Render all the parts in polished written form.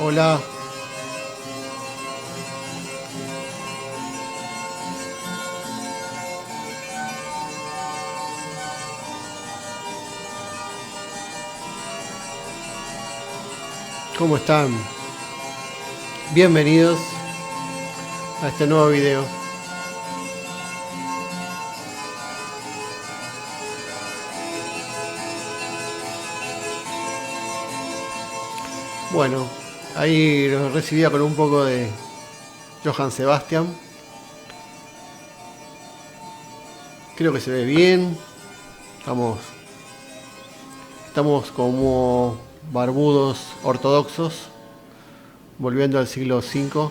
Hola, ¿cómo están? Bienvenidos a este nuevo video. Bueno, ahí los recibía con un poco de Johann Sebastian. Creo que se ve bien. Estamos como barbudos ortodoxos, volviendo al siglo V.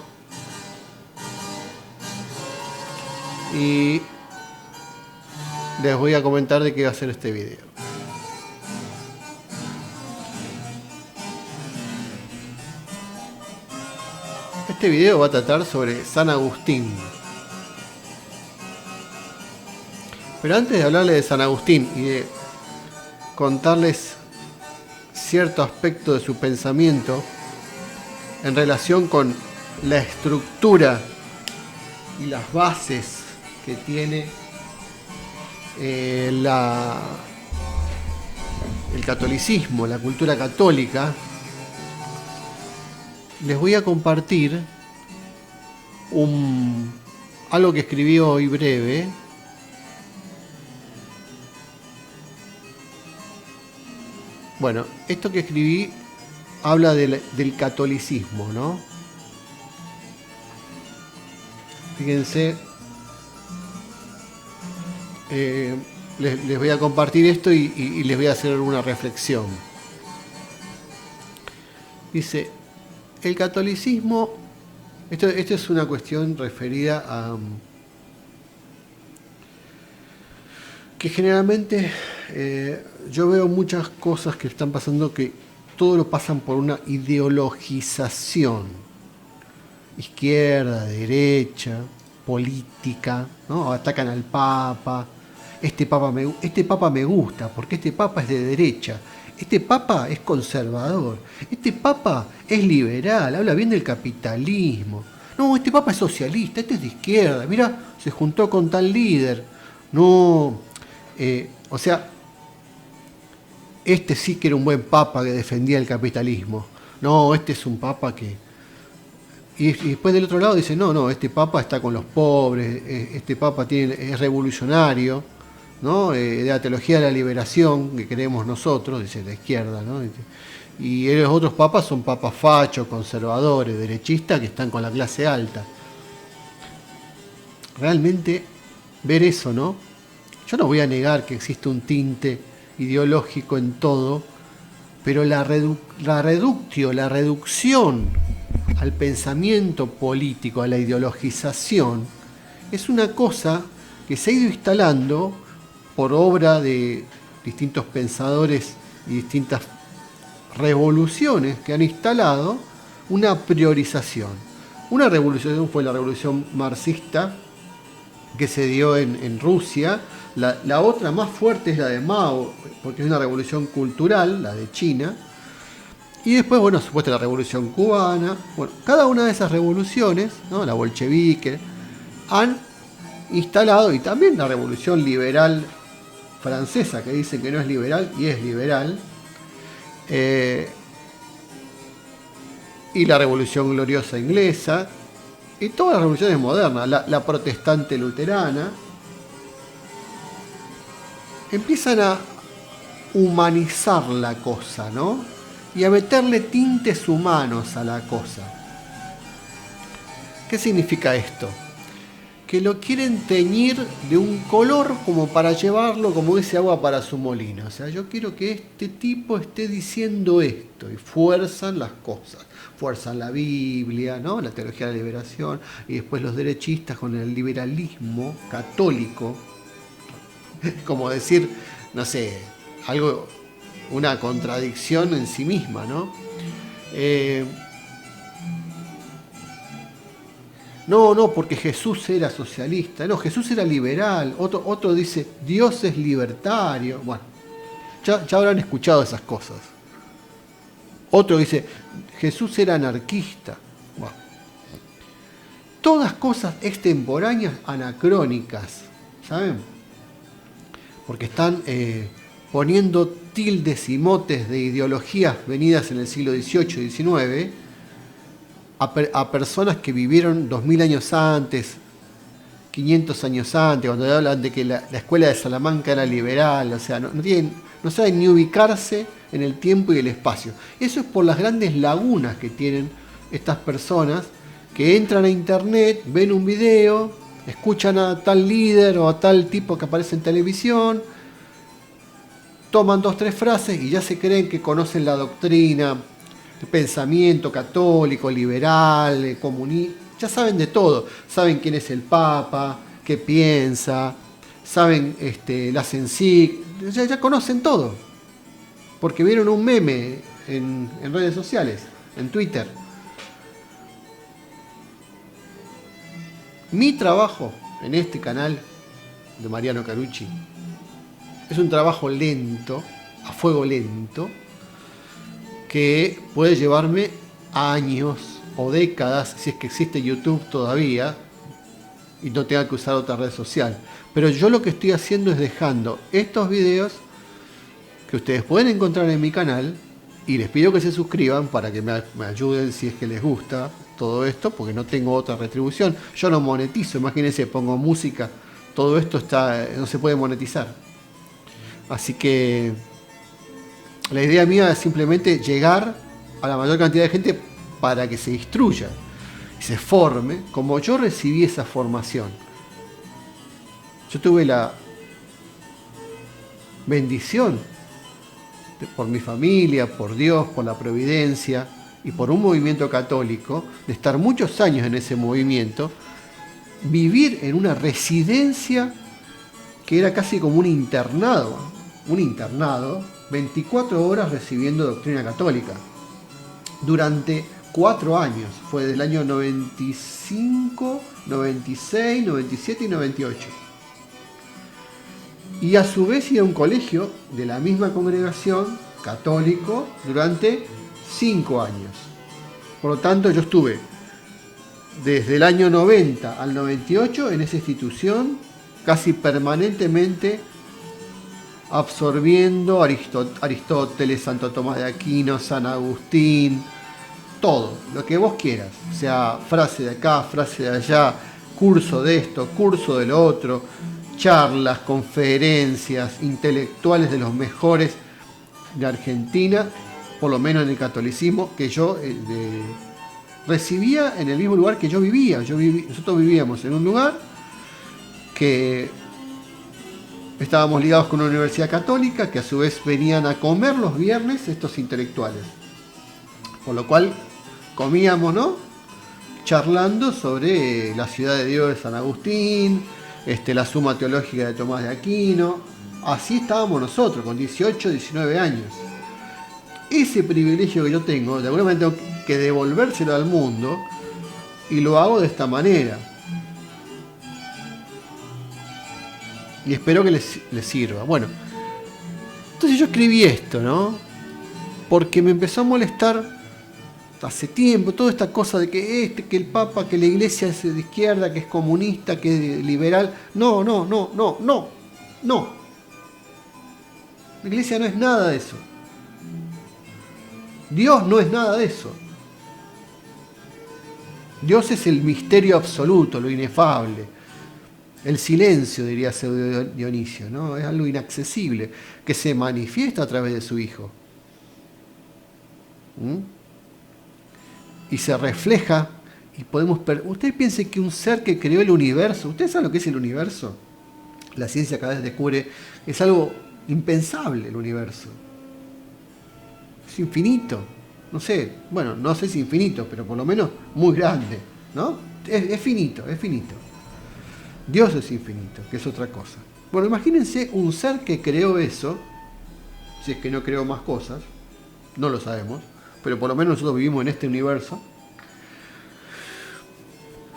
Y les voy a comentar de qué va a ser este video. Este video va a tratar sobre San Agustín. Pero antes de hablarles de San Agustín y de contarles cierto aspecto de su pensamiento en relación con la estructura y las bases que tiene el catolicismo, la cultura católica, les voy a compartir algo que escribí hoy breve. Bueno, esto que escribí habla del catolicismo, ¿no? Fíjense, les voy a compartir esto y les voy a hacer una reflexión. Dice, el catolicismo, esto es una cuestión referida a que generalmente yo veo muchas cosas que están pasando que todo lo pasan por una ideologización, izquierda, derecha, política, ¿no? Atacan al Papa. Este Papa me gusta porque este Papa es de derecha. Este Papa es conservador. Este Papa es liberal, habla bien del capitalismo. No, este Papa es socialista, este es de izquierda. Mira, se juntó con tal líder. No, o sea, este sí que era un buen Papa que defendía el capitalismo. No, este es un Papa que... Y después del otro lado dice, no, este Papa está con los pobres, este Papa es revolucionario, ¿no? De la teología de la liberación que creemos nosotros, dice la izquierda, ¿no? Y los otros papas son papas fachos, conservadores, derechistas que están con la clase alta. Realmente ver eso, ¿no? Yo no voy a negar que existe un tinte ideológico en todo, pero la reducción al pensamiento político, a la ideologización, es una cosa que se ha ido instalando por obra de distintos pensadores y distintas revoluciones que han instalado una priorización. Una revolución fue la revolución marxista que se dio en Rusia. La otra más fuerte es la de Mao, porque es una revolución cultural, la de China. Y después, bueno, supuesta la revolución cubana. Bueno, cada una de esas revoluciones, ¿no? La bolchevique, han instalado, y también la revolución liberal francesa, que dicen que no es liberal y es liberal, y la revolución gloriosa inglesa, y todas las revoluciones modernas, la protestante luterana, empiezan a humanizar la cosa, ¿no? Y a meterle tintes humanos a la cosa. ¿Qué significa esto? Que lo quieren teñir de un color como para llevarlo, como dice, agua para su molino. O sea, yo quiero que este tipo esté diciendo esto, y fuerzan las cosas. Fuerzan la Biblia, ¿no? La teología de la liberación, y después los derechistas con el liberalismo católico, como decir, no sé, algo, una contradicción en sí misma, ¿no? No, porque Jesús era socialista. No, Jesús era liberal. Otro dice, Dios es libertario. Bueno, ya habrán escuchado esas cosas. Otro dice, Jesús era anarquista. Bueno, todas cosas extemporáneas, anacrónicas, ¿saben? Porque están poniendo tildes y motes de ideologías venidas en el siglo XVIII y XIX a personas que vivieron 2000 años antes, 500 años antes, cuando hablan de que la escuela de Salamanca era liberal, o sea, no saben ni ubicarse en el tiempo y el espacio. Eso es por las grandes lagunas que tienen estas personas que entran a internet, ven un video, escuchan a tal líder o a tal tipo que aparece en televisión, toman 2 o 3 frases y ya se creen que conocen la doctrina, el pensamiento católico, liberal, comunista. Ya saben de todo. Saben quién es el Papa, qué piensa, saben las encíclicas, ya conocen todo. Porque vieron un meme en redes sociales, en Twitter. Mi trabajo en este canal de Mariano Carucci es un trabajo lento, a fuego lento, que puede llevarme años o décadas, si es que existe YouTube todavía, y no tenga que usar otra red social. Pero yo lo que estoy haciendo es dejando estos videos que ustedes pueden encontrar en mi canal, y les pido que se suscriban para que me ayuden si es que les gusta todo esto, porque no tengo otra retribución. Yo no monetizo, imagínense, pongo música, todo esto no se puede monetizar. Así que la idea mía es simplemente llegar a la mayor cantidad de gente para que se instruya y se forme como yo recibí esa formación. Yo tuve la bendición por mi familia, por Dios, por la providencia y por un movimiento católico, de estar muchos años en ese movimiento, vivir en una residencia que era casi como un internado, 24 horas recibiendo doctrina católica, durante 4 años, fue del año 95, 96, 97 y 98. Y a su vez iba a un colegio de la misma congregación, católico, durante 5 años. Por lo tanto, yo estuve desde el año 90 al 98 en esa institución, casi permanentemente absorbiendo Aristóteles, Santo Tomás de Aquino, San Agustín, todo, lo que vos quieras. O sea, frase de acá, frase de allá, curso de esto, curso de lo otro, charlas, conferencias, intelectuales de los mejores de Argentina, por lo menos en el catolicismo, que yo recibía en el mismo lugar que yo vivía. Nosotros vivíamos en un lugar que estábamos ligados con una universidad católica, que a su vez venían a comer los viernes estos intelectuales. Por lo cual comíamos, ¿no?, charlando sobre la ciudad de Dios de San Agustín, la Suma Teológica de Tomás de Aquino. Así estábamos nosotros, con 18, 19 años. Ese privilegio que yo tengo, de alguna manera tengo que devolvérselo al mundo, y lo hago de esta manera. Y espero que les sirva. Bueno, entonces yo escribí esto, ¿no? Porque me empezó a molestar hace tiempo toda esta cosa de que el Papa, que la Iglesia es de izquierda, que es comunista, que es liberal. No. La Iglesia no es nada de eso. Dios no es nada de eso. Dios es el misterio absoluto, lo inefable. El silencio, diría Pseudo Dionisio, ¿no? Es algo inaccesible, que se manifiesta a través de su Hijo. Y se refleja, y podemos... Usted piense que un ser que creó el universo, ¿usted sabe lo que es el universo? La ciencia cada vez descubre, es algo impensable el universo. Es infinito. No sé, bueno, no sé si infinito, pero por lo menos muy grande, ¿no? Es finito. Dios es infinito, que es otra cosa. Bueno, imagínense un ser que creó eso, si es que no creó más cosas, no lo sabemos, pero por lo menos nosotros vivimos en este universo.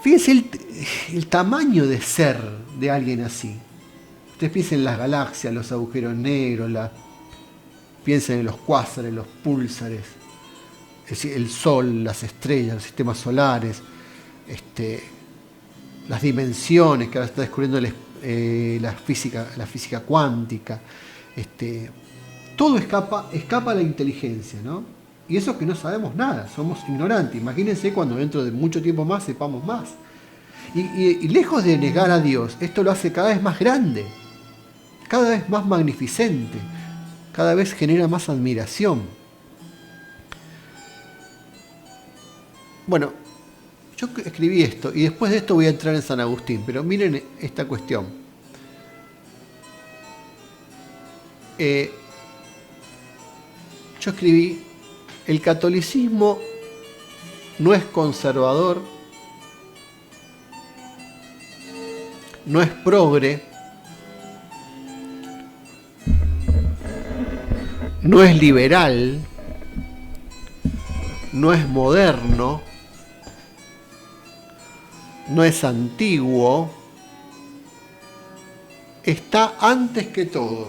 Fíjense el tamaño de ser de alguien así. Ustedes piensen en las galaxias, los agujeros negros, piensen en los cuásares, los púlsares. es decir, el Sol, las estrellas, los sistemas solares, las dimensiones que ahora está descubriendo la física cuántica, todo escapa a la inteligencia, ¿no? Y eso es que no sabemos nada, somos ignorantes. Imagínense cuando dentro de mucho tiempo más sepamos más. Y lejos de negar a Dios, esto lo hace cada vez más grande, cada vez más magnificente, cada vez genera más admiración. Bueno, yo escribí esto y después de esto voy a entrar en San Agustín, pero miren esta cuestión. Yo escribí: el catolicismo no es conservador, no es progre, no es liberal, no es moderno, no es antiguo, está antes que todo.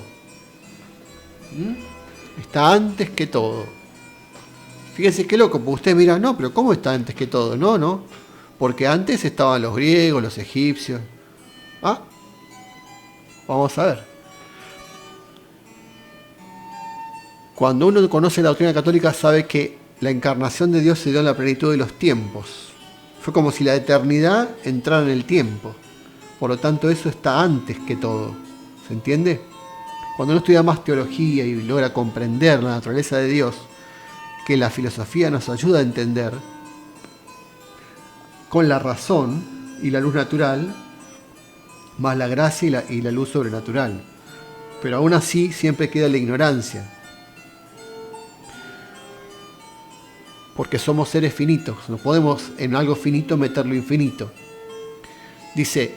Está antes que todo. Fíjense qué loco, porque usted mira, no, pero ¿cómo está antes que todo? No, porque antes estaban los griegos, los egipcios. Vamos a ver. Cuando uno conoce la doctrina católica sabe que la encarnación de Dios se dio en la plenitud de los tiempos. Fue como si la eternidad entrara en el tiempo. Por lo tanto, eso está antes que todo. ¿Se entiende? Cuando uno estudia más teología y logra comprender la naturaleza de Dios, que la filosofía nos ayuda a entender, con la razón y la luz natural, más la gracia y la luz sobrenatural. Pero aún así siempre queda la ignorancia. Porque somos seres finitos, no podemos en algo finito meter lo infinito. Dice: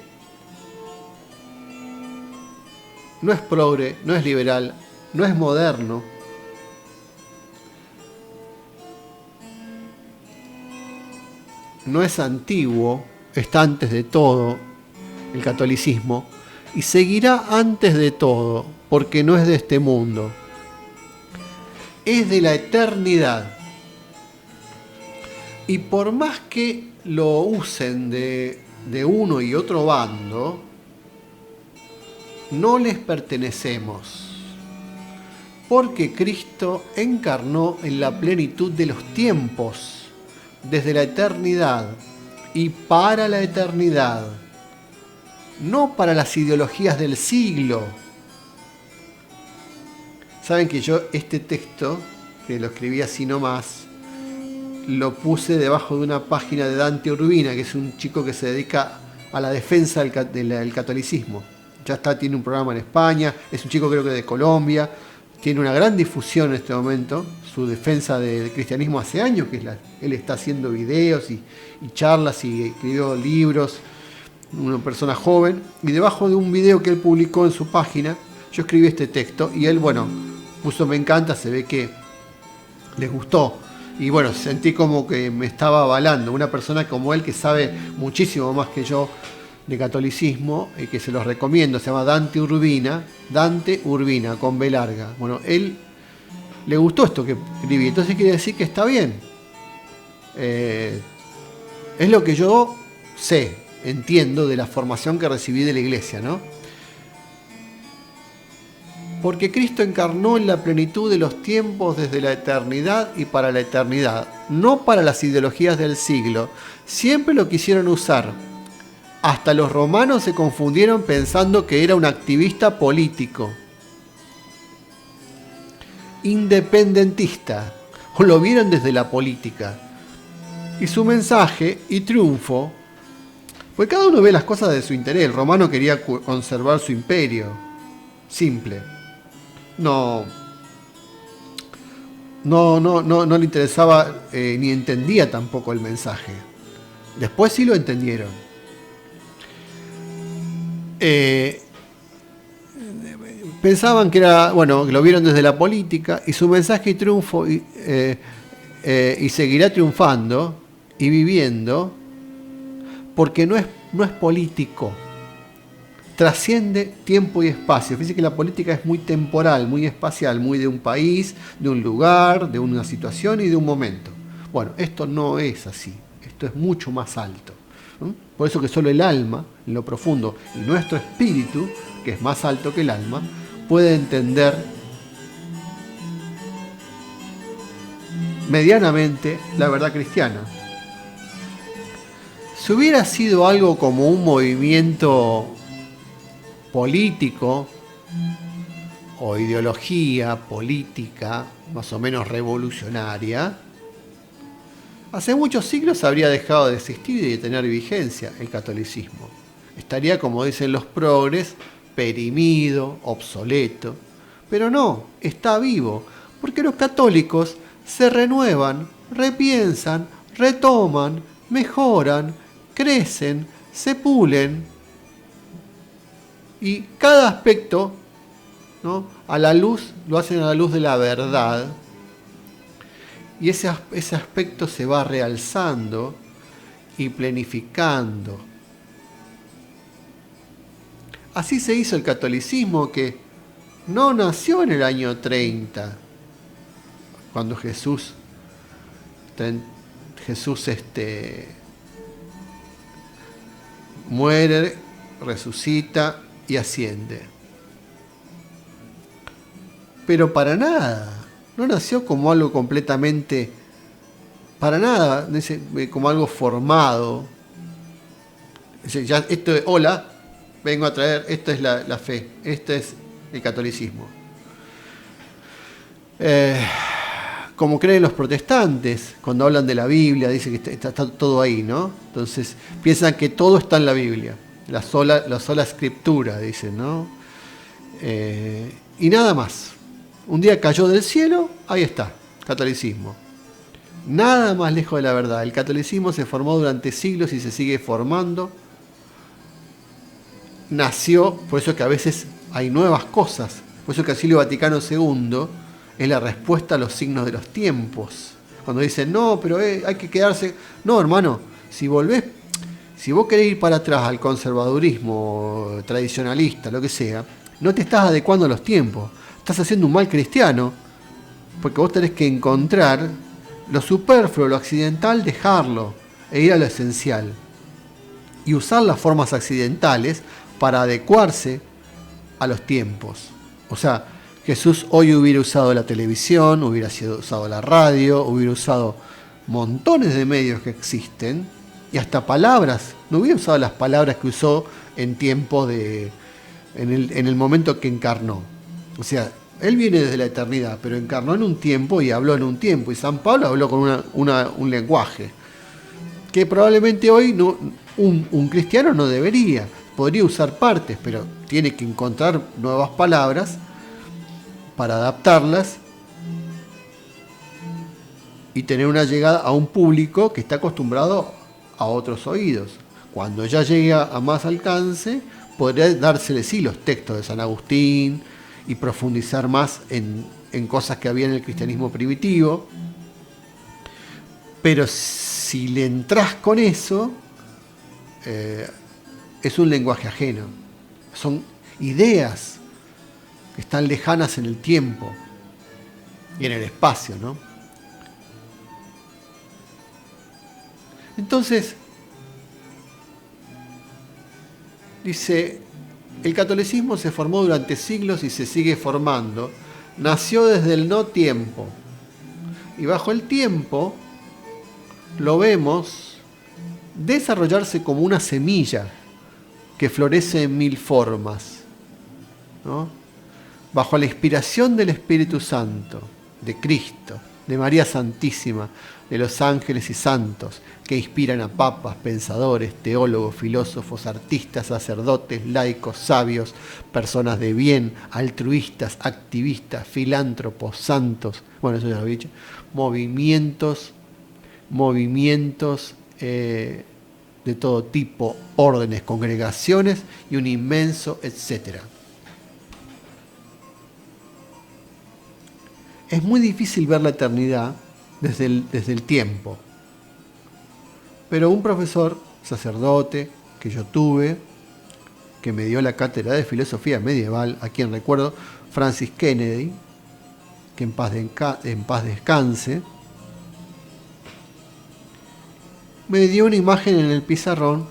no es progre, no es liberal, no es moderno, no es antiguo, está antes de todo el catolicismo, y seguirá antes de todo, porque no es de este mundo, es de la eternidad. Y por más que lo usen de uno y otro bando, no les pertenecemos, porque Cristo encarnó en la plenitud de los tiempos, desde la eternidad y para la eternidad, no para las ideologías del siglo. Saben que yo este texto, que lo escribí así nomás, lo puse debajo de una página de Dante Urbina, que es un chico que se dedica a la defensa del catolicismo. Tiene un programa en España, es un chico creo que de Colombia, tiene una gran difusión en este momento, su defensa del cristianismo hace años, que él está haciendo videos y charlas y escribió libros, una persona joven, y debajo de un video que él publicó en su página, yo escribí este texto y él, puso me encanta, se ve que les gustó. Y sentí como que me estaba avalando una persona como él que sabe muchísimo más que yo de catolicismo y que se los recomiendo. Se llama Dante Urbina con B larga. Él le gustó esto que escribí, entonces quiere decir que está bien. Es lo que yo sé, entiendo de la formación que recibí de la iglesia, ¿no? Porque Cristo encarnó en la plenitud de los tiempos desde la eternidad y para la eternidad, no para las ideologías del siglo. Siempre lo quisieron usar. Hasta los romanos se confundieron pensando que era un activista político, independentista, o lo vieron desde la política. Y su mensaje y triunfo, pues cada uno ve las cosas de su interés. El romano quería conservar su imperio, simple. No le interesaba ni entendía tampoco el mensaje. Después sí lo entendieron. Pensaban que era, que lo vieron desde la política y su mensaje y triunfo y seguirá triunfando y viviendo porque no es político. Trasciende tiempo y espacio. Fíjense que la política es muy temporal, muy espacial, muy de un país, de un lugar, de una situación y de un momento. Bueno, esto no es así, esto es mucho más alto. ¿No? Por eso que solo el alma, en lo profundo, y nuestro espíritu, que es más alto que el alma, puede entender medianamente la verdad cristiana. Si hubiera sido algo como un movimiento político o ideología política más o menos revolucionaria, hace muchos siglos habría dejado de existir y de tener vigencia el catolicismo. Estaría, como dicen los progres, perimido, obsoleto. Pero no, está vivo, porque los católicos se renuevan, repiensan, retoman, mejoran, crecen, se pulen. Y cada aspecto, ¿no?, a la luz, lo hacen a la luz de la verdad. Y ese aspecto se va realzando y plenificando. Así se hizo el catolicismo, que no nació en el año 30, cuando Jesús muere, resucita y asciende. Pero para nada, no nació como algo completamente, para nada, como algo formado. Ya, esto es, hola, vengo a traer, esto es la fe, este es el catolicismo. Como creen los protestantes, cuando hablan de la Biblia, dicen que está todo ahí, ¿no? Entonces piensan que todo está en la Biblia, la sola escritura, dicen, ¿no? Y nada más. Un día cayó del cielo, ahí está, catolicismo. Nada más lejos de la verdad. El catolicismo se formó durante siglos y se sigue formando. Nació, por eso es que a veces hay nuevas cosas. Por eso el Concilio Vaticano II es la respuesta a los signos de los tiempos. Cuando dicen, no, pero hay que quedarse... No, hermano, si vos querés ir para atrás al conservadurismo tradicionalista, lo que sea, no te estás adecuando a los tiempos. Estás haciendo un mal cristiano, porque vos tenés que encontrar lo superfluo, lo accidental, dejarlo e ir a lo esencial. Y usar las formas accidentales para adecuarse a los tiempos. O sea, Jesús hoy hubiera usado la televisión, hubiera usado la radio, hubiera usado montones de medios que existen, y hasta palabras, no hubiera usado las palabras que usó en tiempo en el momento que encarnó. O sea, él viene desde la eternidad, pero encarnó en un tiempo y habló en un tiempo. Y San Pablo habló con un lenguaje que probablemente hoy un cristiano no debería. Podría usar partes, pero tiene que encontrar nuevas palabras para adaptarlas y tener una llegada a un público que está acostumbrado a otros oídos. Cuando ya llegue a más alcance, podría dársele sí los textos de San Agustín y profundizar más en cosas que había en el cristianismo primitivo. Pero si le entras con eso, es un lenguaje ajeno. Son ideas que están lejanas en el tiempo y en el espacio, ¿no? Entonces, dice, el catolicismo se formó durante siglos y se sigue formando. Nació desde el no tiempo. Y bajo el tiempo lo vemos desarrollarse como una semilla que florece en mil formas, ¿no? Bajo la inspiración del Espíritu Santo, de Cristo, de María Santísima, de los ángeles y santos, que inspiran a papas, pensadores, teólogos, filósofos, artistas, sacerdotes, laicos, sabios, personas de bien, altruistas, activistas, filántropos, santos, bueno, eso ya lo he dicho, movimientos de todo tipo, órdenes, congregaciones y un inmenso etcétera. Es muy difícil ver la eternidad desde el tiempo. Pero un profesor, sacerdote, que yo tuve, que me dio la cátedra de filosofía medieval, a quien recuerdo, Francis Kennedy, que en paz descanse, me dio una imagen en el pizarrón,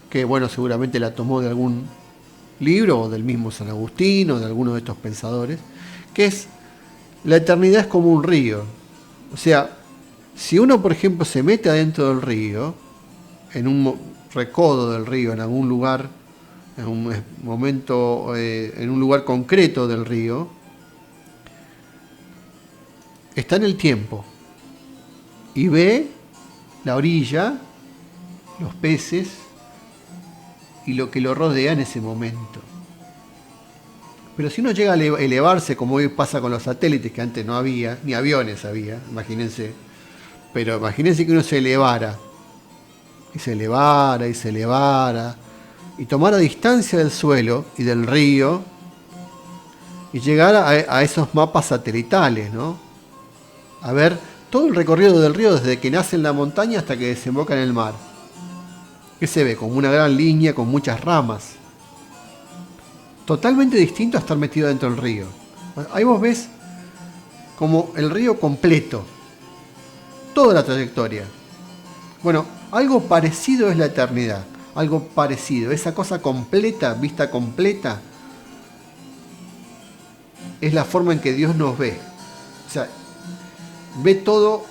que bueno, seguramente la tomó de algún libro, o del mismo San Agustín, o de alguno de estos pensadores, que es, la eternidad es como un río. O sea, si uno, por ejemplo, se mete adentro del río, en un recodo del río, en algún lugar, en un momento, en un lugar concreto del río, está en el tiempo y ve la orilla, los peces y lo que lo rodea en ese momento. Pero si uno llega a elevarse, como hoy pasa con los satélites, que antes no había, ni aviones había, imagínense, pero imagínense que uno se elevara, y se elevara, y se elevara, y tomara distancia del suelo y del río, y llegara a esos mapas satelitales, ¿no? A ver todo el recorrido del río desde que nace en la montaña hasta que desemboca en el mar. ¿Qué se ve? Como una gran línea con muchas ramas. Totalmente distinto a estar metido dentro del río. Ahí vos ves como el río completo, toda la trayectoria. Bueno, algo parecido es la eternidad, algo parecido, esa cosa completa, vista completa, es la forma en que Dios nos ve. O sea, ve todo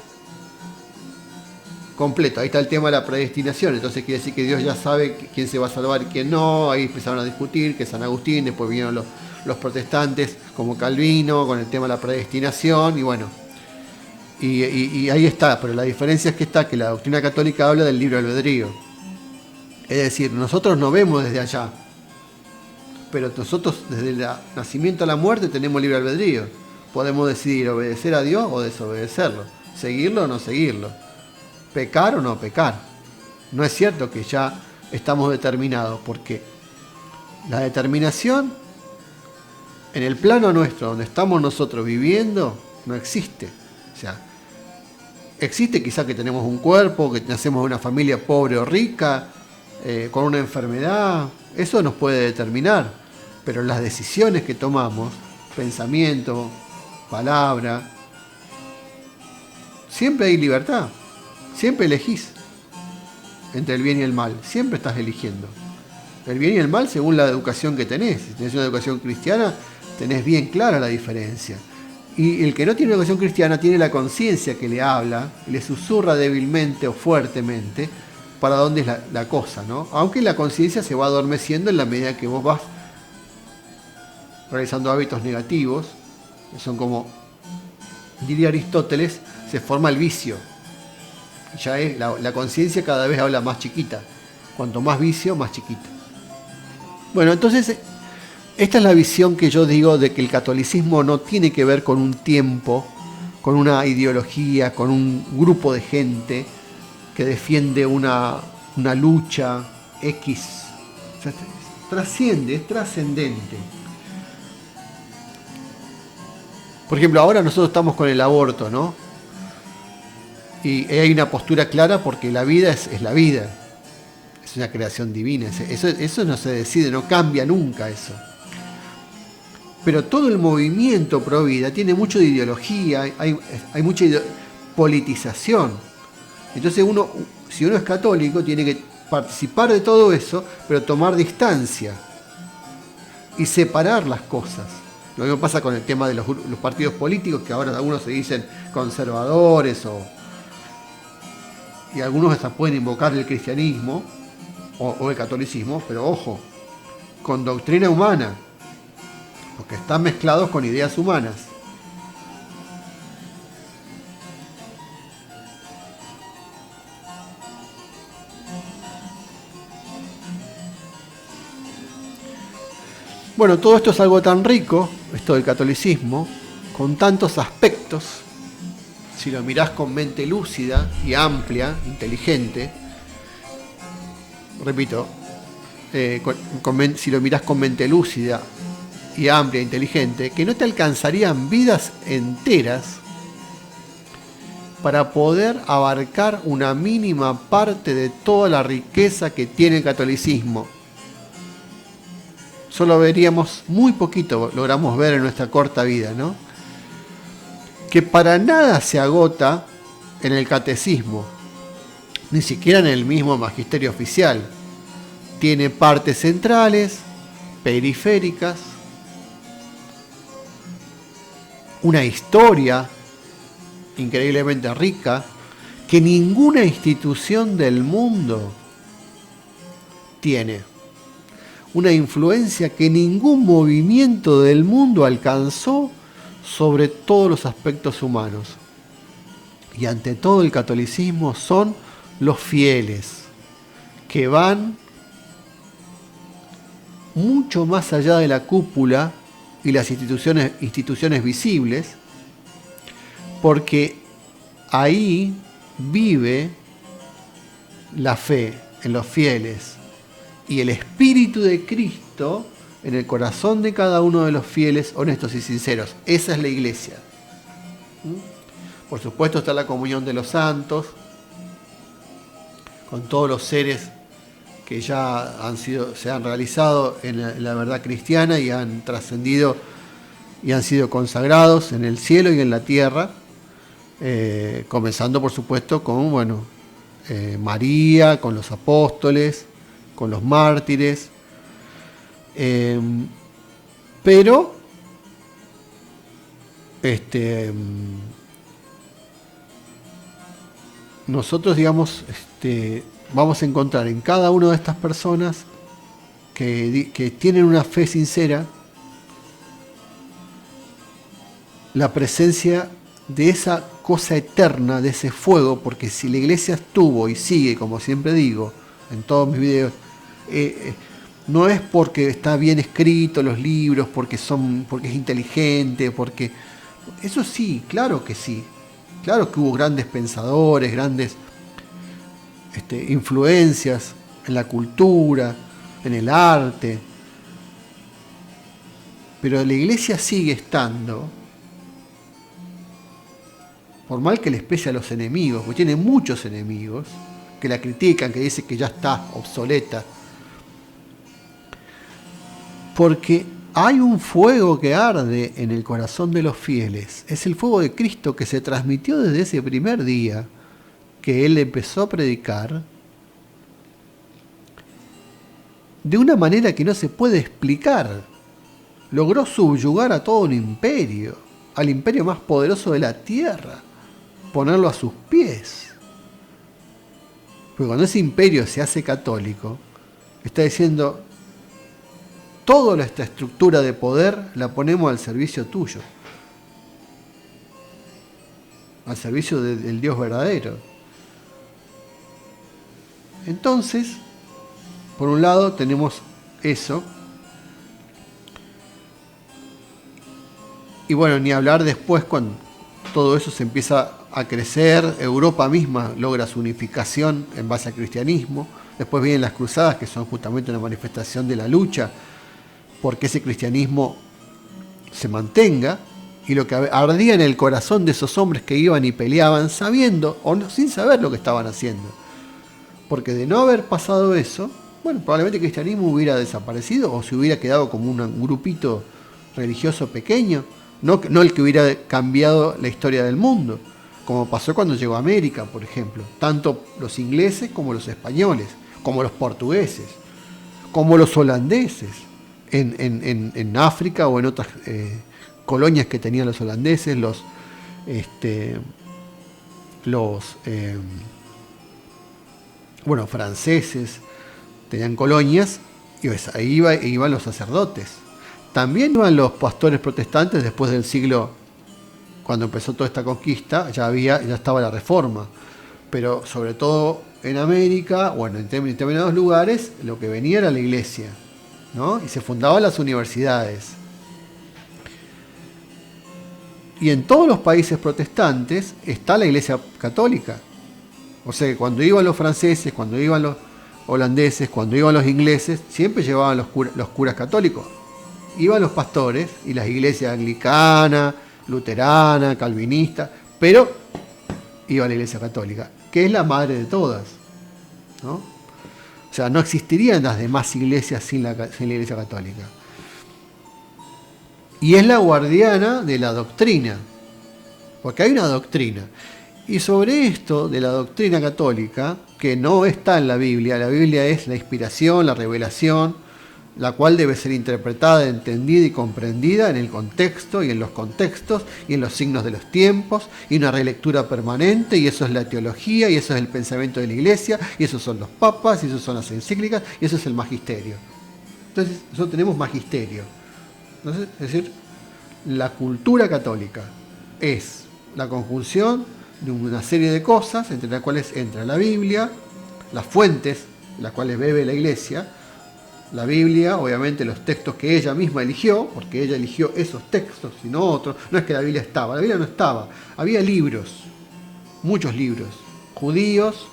completo. Ahí está el tema de la predestinación. Entonces quiere decir que Dios ya sabe quién se va a salvar y quién no. Ahí empezaron a discutir, que San Agustín, después vinieron los protestantes como Calvino con el tema de la predestinación, y bueno, y ahí está. Pero la diferencia es que la doctrina católica habla del libre albedrío. Es decir, nosotros no vemos desde allá, pero nosotros desde el nacimiento a la muerte tenemos libre albedrío. Podemos decidir obedecer a Dios o desobedecerlo, seguirlo o no seguirlo, pecar o no pecar. No es cierto que ya estamos determinados, porque la determinación en el plano nuestro, donde estamos nosotros viviendo, no existe. O sea, existe quizá que tenemos un cuerpo, que nacemos de una familia pobre o rica, con una enfermedad, eso nos puede determinar, pero las decisiones que tomamos, pensamiento, palabra, siempre hay libertad, siempre elegís entre el bien y el mal, siempre estás eligiendo el bien y el mal según la educación que tenés. Si tenés una educación cristiana, tenés bien clara la diferencia, y el que no tiene una educación cristiana tiene la conciencia que le habla y le susurra débilmente o fuertemente para dónde es la cosa, ¿no? Aunque la conciencia se va adormeciendo en la medida que vos vas realizando hábitos negativos, que son, como diría Aristóteles, se forma el vicio. Ya es la conciencia cada vez habla más chiquita. Cuanto más vicio, más chiquita. Bueno, entonces, esta es la visión que yo digo de que el catolicismo no tiene que ver con un tiempo, con una ideología, con un grupo de gente que defiende una lucha X. O sea, trasciende, es trascendente. Por ejemplo, ahora nosotros estamos con el aborto, ¿no? Y hay una postura clara porque la vida es la vida. Es una creación divina. Eso no se decide, no cambia nunca eso. Pero todo el movimiento pro vida tiene mucho de ideología, hay mucha politización. Entonces si uno es católico, tiene que participar de todo eso, pero tomar distancia y separar las cosas. Lo mismo pasa con el tema de los partidos políticos, que ahora algunos se dicen conservadores, y algunos hasta pueden invocar el cristianismo o el catolicismo, pero ojo, con doctrina humana, porque están mezclados con ideas humanas. Bueno, todo esto es algo tan rico, esto del catolicismo, con tantos aspectos. Si lo mirás con mente lúcida y amplia, inteligente, repito, si lo mirás con mente lúcida y amplia e inteligente, que no te alcanzarían vidas enteras para poder abarcar una mínima parte de toda la riqueza que tiene el catolicismo. Solo veríamos muy poquito, logramos ver en nuestra corta vida, ¿no? Que para nada se agota en el catecismo. ni siquiera en el mismo magisterio oficial. Tiene partes centrales, periféricas, una historia increíblemente rica que ninguna institución del mundo tiene. Una influencia que ningún movimiento del mundo alcanzó sobre todos los aspectos humanos. Y ante todo el catolicismo son los fieles, que van mucho más allá de la cúpula y las instituciones visibles, porque ahí vive la fe en los fieles y el Espíritu de Cristo en el corazón de cada uno de los fieles honestos y sinceros. Esa es la iglesia. Por supuesto está la comunión de los santos, con todos los seres que ya se han realizado en la verdad cristiana y han trascendido y han sido consagrados en el cielo y en la tierra, comenzando por supuesto con María, con los apóstoles, con los mártires, pero nosotros, digamos, vamos a encontrar en cada una de estas personas que tienen una fe sincera la presencia de esa cosa eterna, de ese fuego, porque si la iglesia estuvo y sigue, como siempre digo en todos mis videos, no es porque está bien escrito los libros, porque es inteligente, porque eso sí, claro que sí. Claro que hubo grandes pensadores, grandes influencias en la cultura, en el arte, pero la iglesia sigue estando, por mal que les pese a los enemigos, porque tiene muchos enemigos que la critican, que dicen que ya está obsoleta, porque hay un fuego que arde en el corazón de los fieles. Es el fuego de Cristo que se transmitió desde ese primer día que Él empezó a predicar, de una manera que no se puede explicar. Logró subyugar a todo un imperio, al imperio más poderoso de la tierra, ponerlo a sus pies. Porque cuando ese imperio se hace católico, está diciendo: toda esta estructura de poder la ponemos al servicio tuyo, al servicio del Dios verdadero. Entonces, por un lado tenemos eso, y bueno, ni hablar después cuando todo eso se empieza a crecer, Europa misma logra su unificación en base al cristianismo, después vienen las cruzadas, que son justamente una manifestación de la lucha porque ese cristianismo se mantenga, y lo que ardía en el corazón de esos hombres que iban y peleaban sabiendo o no, sin saber lo que estaban haciendo. Porque de no haber pasado eso, bueno, probablemente el cristianismo hubiera desaparecido o se hubiera quedado como un grupito religioso pequeño, no el que hubiera cambiado la historia del mundo, como pasó cuando llegó a América, por ejemplo, tanto los ingleses como los españoles, como los portugueses, como los holandeses. En África o en otras colonias que tenían los holandeses, los franceses tenían colonias, y pues ahí iban los sacerdotes. También iban los pastores protestantes después del siglo, cuando empezó toda esta conquista, ya estaba la reforma. Pero sobre todo en América, en determinados lugares, lo que venía era la iglesia, ¿no? Y se fundaban las universidades. Y en todos los países protestantes está la iglesia católica. O sea que cuando iban los franceses, cuando iban los holandeses, cuando iban los ingleses, siempre llevaban los curas católicos. Iban los pastores y las iglesias anglicana, luterana, calvinista, pero iba la iglesia católica, que es la madre de todas, ¿no? O sea, no existirían las demás iglesias sin la iglesia católica. Y es la guardiana de la doctrina, porque hay una doctrina. Y sobre esto de la doctrina católica, que no está en la Biblia. La Biblia es la inspiración, la revelación, la cual debe ser interpretada, entendida y comprendida en el contexto y en los contextos y en los signos de los tiempos, y una relectura permanente, y eso es la teología, y eso es el pensamiento de la Iglesia, y esos son los papas, y eso son las encíclicas, y eso es el magisterio. Entonces nosotros tenemos magisterio. Entonces, es decir, la cultura católica es la conjunción de una serie de cosas, entre las cuales entra la Biblia, las fuentes, las cuales bebe la Iglesia, la Biblia, obviamente los textos que ella misma eligió, porque ella eligió esos textos y no otros. No es que la Biblia estaba, la Biblia no estaba. Había libros, muchos libros, judíos,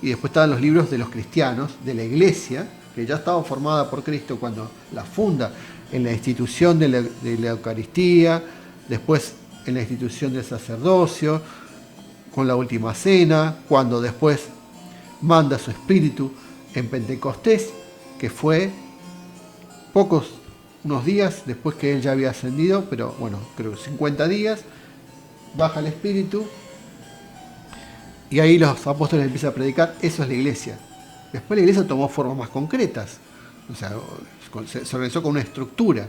y después estaban los libros de los cristianos, de la Iglesia, que ya estaba formada por Cristo cuando la funda en la institución de la Eucaristía, después en la institución del sacerdocio, con la última cena, cuando después manda su espíritu en Pentecostés, que fue unos días después que él ya había ascendido, pero bueno, creo 50 días, baja el Espíritu, y ahí los apóstoles empiezan a predicar. Eso es la Iglesia. Después la Iglesia tomó formas más concretas, o sea, se organizó con una estructura,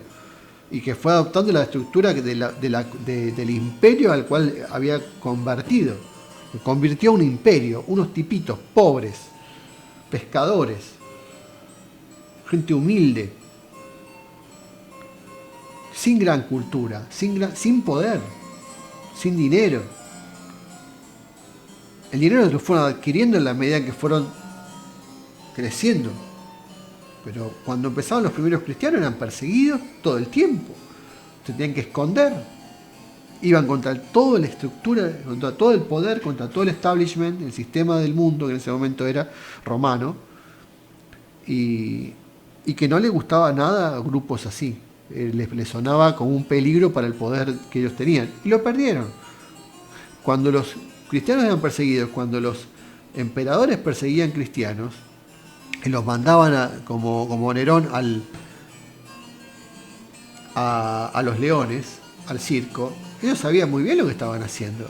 y que fue adoptando la estructura del imperio al cual había convertido. Convirtió a un imperio, unos tipitos pobres, pescadores, gente humilde, sin gran cultura, sin poder, sin dinero. El dinero lo fueron adquiriendo en la medida en que fueron creciendo. Pero cuando empezaron los primeros cristianos eran perseguidos todo el tiempo. Se tenían que esconder. Iban contra toda la estructura, contra todo el poder, contra todo el establishment, el sistema del mundo, que en ese momento era romano. Y que no le gustaba nada a grupos así. Les sonaba como un peligro para el poder que ellos tenían. Y lo perdieron. Cuando los cristianos eran perseguidos, cuando los emperadores perseguían cristianos, y los mandaban como Nerón a los leones, al circo, ellos sabían muy bien lo que estaban haciendo.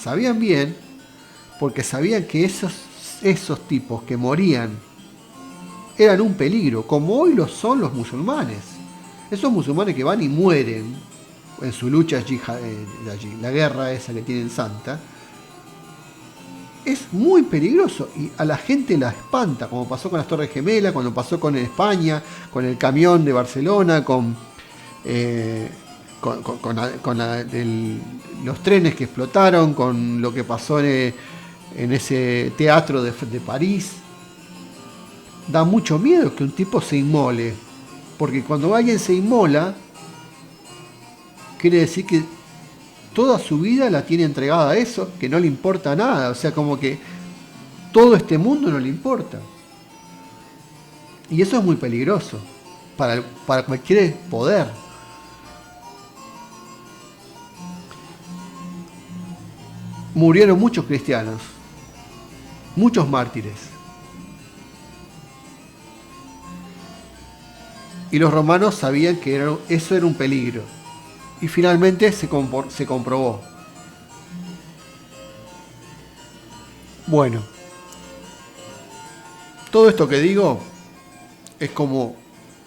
Sabían bien, porque sabían que esos tipos que morían eran un peligro, como hoy lo son los musulmanes. Esos musulmanes que van y mueren en su lucha la guerra esa que tienen santa, es muy peligroso y a la gente la espanta, como pasó con las Torres Gemelas, cuando pasó con España, con el camión de Barcelona, con los trenes que explotaron, con lo que pasó en ese teatro de París. Da mucho miedo que un tipo se inmole, porque cuando alguien se inmola, quiere decir que toda su vida la tiene entregada a eso, que no le importa nada, o sea, como que todo este mundo no le importa. Y eso es muy peligroso para cualquier poder. Murieron muchos cristianos, muchos mártires. Y los romanos sabían que eso era un peligro. Y finalmente se comprobó. Bueno, todo esto que digo es como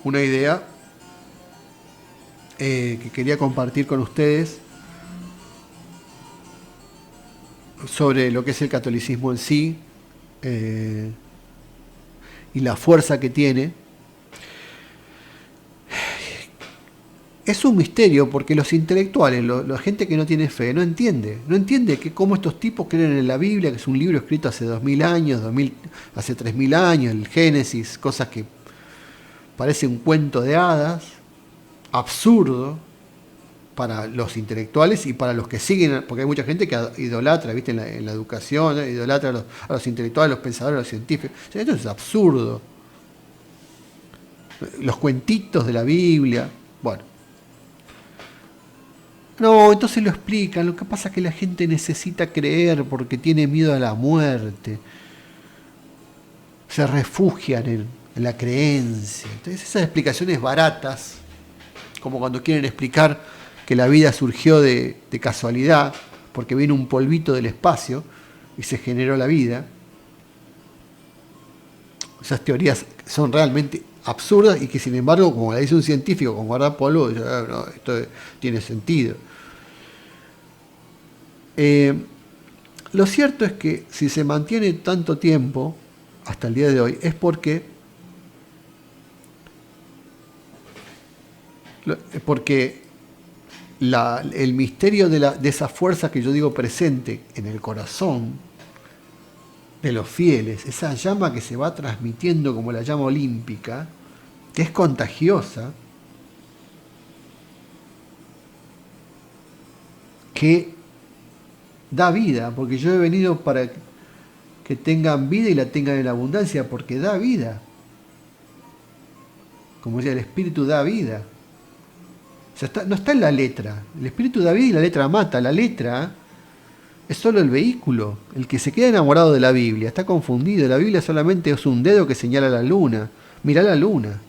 una idea que quería compartir con ustedes sobre lo que es el catolicismo en sí y la fuerza que tiene. Es un misterio porque los intelectuales, la gente que no tiene fe, no entiende que cómo estos tipos creen en la Biblia, que es un libro escrito hace 2000 años, hace 3000 años, el Génesis, cosas que parece un cuento de hadas, absurdo para los intelectuales y para los que siguen, porque hay mucha gente que idolatra, ¿viste? En la educación, idolatra a los intelectuales, a los pensadores, a los científicos. O sea, esto es absurdo. Los cuentitos de la Biblia, bueno. No, entonces lo explican. Lo que pasa es que la gente necesita creer porque tiene miedo a la muerte. Se refugian en la creencia. Entonces esas explicaciones baratas, como cuando quieren explicar que la vida surgió de casualidad, porque viene un polvito del espacio, y se generó la vida. Esas teorías son realmente absurdas y que sin embargo, como la dice un científico con guardapolvo, no, esto tiene sentido. Lo cierto es que si se mantiene tanto tiempo, hasta el día de hoy, es porque el misterio de esa fuerza que yo digo presente en el corazón de los fieles, esa llama que se va transmitiendo como la llama olímpica, que es contagiosa, que da vida, porque yo he venido para que tengan vida y la tengan en abundancia, porque da vida. Como decía, el Espíritu da vida. O sea, no está en la letra. El Espíritu da vida y la letra mata. La letra es solo el vehículo. El que se queda enamorado de la Biblia está confundido. La Biblia solamente es un dedo que señala la luna. Mirá la luna.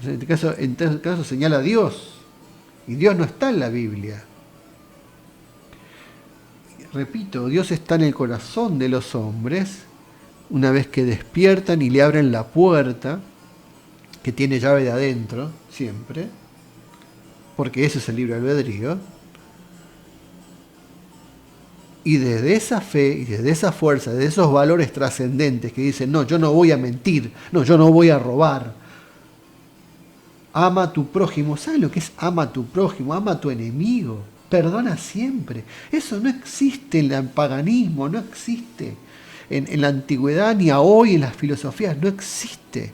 En este caso señala a Dios. Y Dios no está en la Biblia. Repito, Dios está en el corazón de los hombres una vez que despiertan y le abren la puerta, que tiene llave de adentro, siempre, porque eso es el libre albedrío. Y desde esa fe y desde esa fuerza, de esos valores trascendentes que dicen, no, yo no voy a mentir, no, yo no voy a robar. Ama a tu prójimo. ¿Sabes lo que es ama a tu prójimo? Ama a tu enemigo. Perdona siempre. Eso no existe en el paganismo, no existe en la antigüedad ni a hoy en las filosofías, no existe.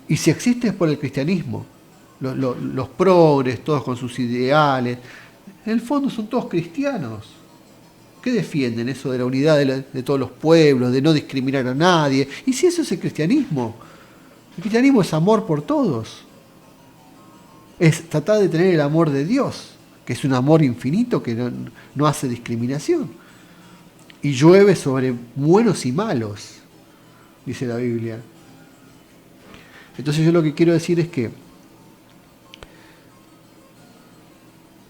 Y si existe es por el cristianismo. Los progres, todos con sus ideales, en el fondo son todos cristianos. ¿Qué defienden? Eso de la unidad de todos los pueblos, de no discriminar a nadie. ¿Y si eso es el cristianismo? El cristianismo es amor por todos. Es tratar de tener el amor de Dios, que es un amor infinito que no hace discriminación. Y llueve sobre buenos y malos, dice la Biblia. Entonces yo lo que quiero decir es que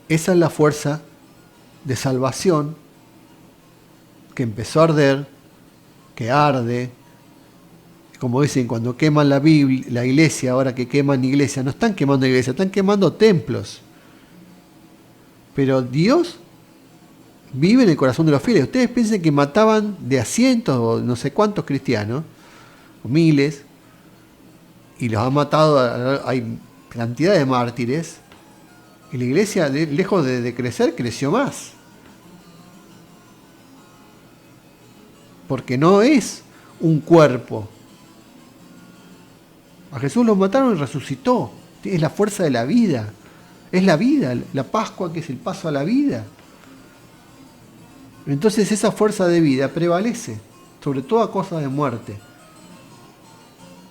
esa es la fuerza de salvación que empezó a arder, que arde. Como dicen, cuando queman la Biblia, la iglesia, ahora que queman iglesia, no están quemando iglesia, están quemando templos. Pero Dios vive en el corazón de los fieles. Ustedes piensen que mataban de a cientos o no sé cuántos cristianos, o miles, y los han matado, hay cantidad de mártires, y la iglesia, lejos de crecer, creció más. Porque no es un cuerpo. A Jesús lo mataron y resucitó. Es la fuerza de la vida. Es la vida, la Pascua que es el paso a la vida. Entonces esa fuerza de vida prevalece sobre toda cosa de muerte.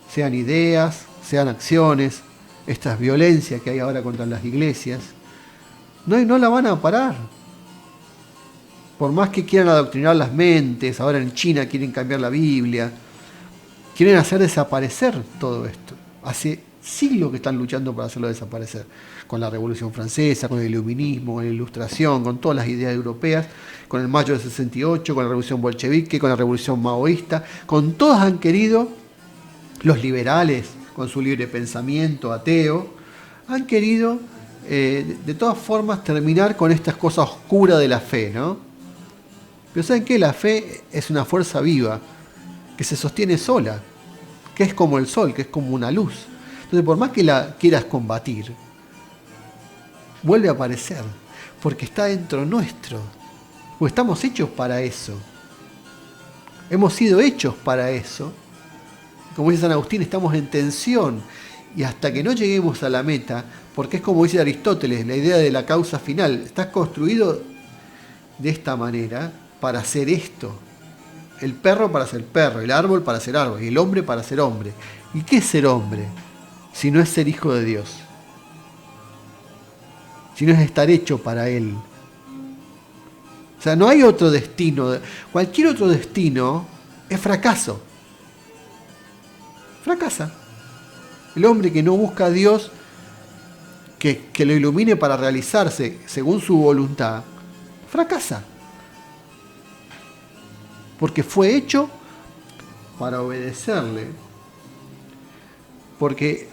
Sean ideas, sean acciones, estas violencias que hay ahora contra las iglesias. No la van a parar. Por más que quieran adoctrinar las mentes, ahora en China quieren cambiar la Biblia. Quieren hacer desaparecer todo esto. Hace siglos que están luchando para hacerlo desaparecer. Con la Revolución Francesa, con el Iluminismo, con la Ilustración, con todas las ideas europeas, con el Mayo del 68, con la Revolución Bolchevique, con la Revolución Maoísta. Con todas han querido, los liberales, con su libre pensamiento ateo, han querido, de todas formas, terminar con estas cosas oscuras de la fe, ¿no? Pero ¿saben qué? La fe es una fuerza viva, que se sostiene sola, que es como el sol, que es como una luz. Entonces, por más que la quieras combatir, vuelve a aparecer, porque está dentro nuestro, porque estamos hechos para eso. Hemos sido hechos para eso. Como dice San Agustín, estamos en tensión, y hasta que no lleguemos a la meta, porque es como dice Aristóteles, la idea de la causa final, estás construido de esta manera para hacer esto. El perro para ser perro, el árbol para ser árbol, y el hombre para ser hombre. ¿Y qué es ser hombre? Si no es ser hijo de Dios. Si no es estar hecho para Él. O sea, no hay otro destino. Cualquier otro destino es fracaso. Fracasa. El hombre que no busca a Dios, que lo ilumine para realizarse según su voluntad, fracasa. porque fue hecho para obedecerle. Porque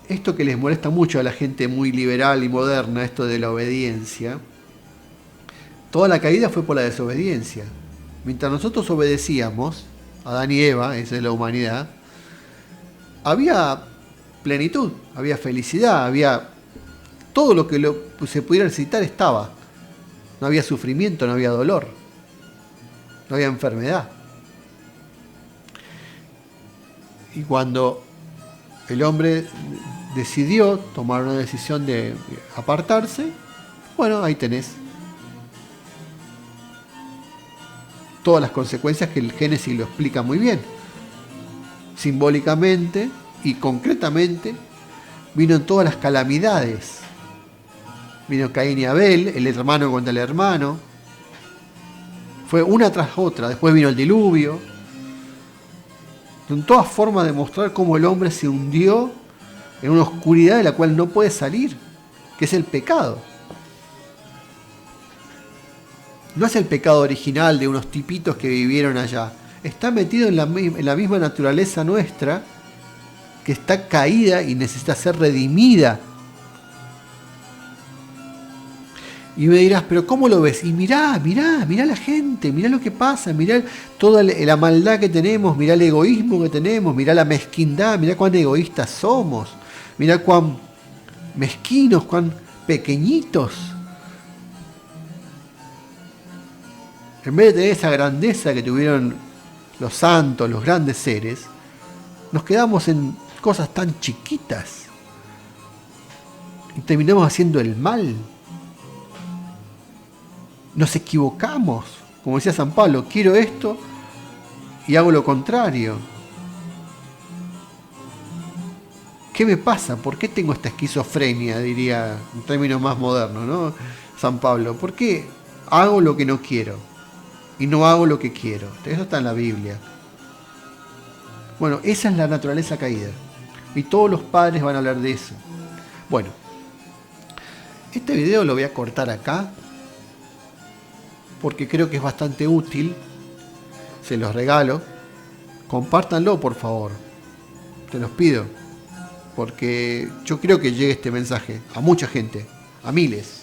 esto que les molesta mucho a la gente muy liberal y moderna, esto de la obediencia, toda la caída fue por la desobediencia. Mientras nosotros obedecíamos, Adán y Eva, esa es la humanidad, había plenitud, había felicidad, había todo lo que se pudiera necesitar estaba. No había sufrimiento, no había dolor, no había enfermedad. Y cuando el hombre decidió tomar una decisión de apartarse, bueno, ahí tenés todas las consecuencias que el Génesis lo explica muy bien. Simbólicamente y concretamente vino todas las calamidades. Vino Caín y Abel, el hermano contra el hermano. Fue una tras otra. Después vino el diluvio. Son todas formas de mostrar cómo el hombre se hundió en una oscuridad de la cual no puede salir, que es el pecado. No es el pecado original de unos tipitos que vivieron allá. Está metido en la misma naturaleza nuestra, que está caída y necesita ser redimida. Y me dirás, pero ¿cómo lo ves? Y mirá la gente, mirá lo que pasa, mirá toda la maldad que tenemos, mirá el egoísmo que tenemos, mirá la mezquindad, mirá cuán egoístas somos, mirá cuán mezquinos, cuán pequeñitos. En vez de tener esa grandeza que tuvieron los santos, los grandes seres, nos quedamos en cosas tan chiquitas y terminamos haciendo el mal. Nos equivocamos, como decía San Pablo, quiero esto y hago lo contrario. ¿Qué me pasa? ¿Por qué tengo esta esquizofrenia? Diría en términos más modernos, ¿no? San Pablo, ¿por qué hago lo que no quiero y no hago lo que quiero? Eso está en la Biblia. Bueno, esa es la naturaleza caída. Y todos los padres van a hablar de eso. Bueno, este video lo voy a cortar acá, porque creo que es bastante útil. Se los regalo. Compártanlo, por favor. Te los pido. Porque yo creo que llegue este mensaje a mucha gente, a miles.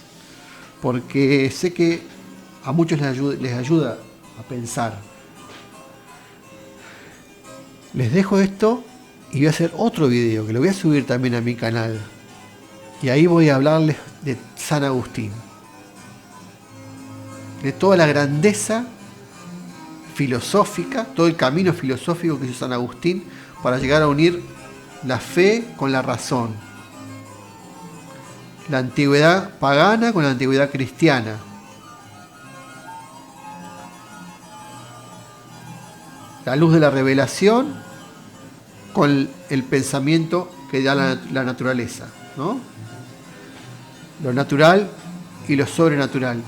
Porque sé que a muchos les ayuda a pensar. Les dejo esto y voy a hacer otro video que lo voy a subir también a mi canal. Y ahí voy a hablarles de San Agustín. De toda la grandeza filosófica, todo el camino filosófico que hizo San Agustín para llegar a unir la fe con la razón. La antigüedad pagana con la antigüedad cristiana. La luz de la revelación con el pensamiento que da la naturaleza, ¿no? Lo natural y lo sobrenatural.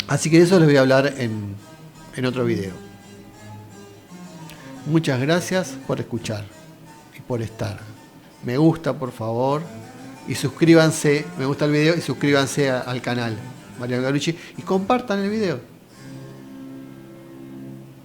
Así que de eso les voy a hablar en otro video. Muchas gracias por escuchar y por estar. Me gusta, por favor, y suscríbanse, me gusta el video y suscríbanse al canal Mariano Garucci y compartan el video.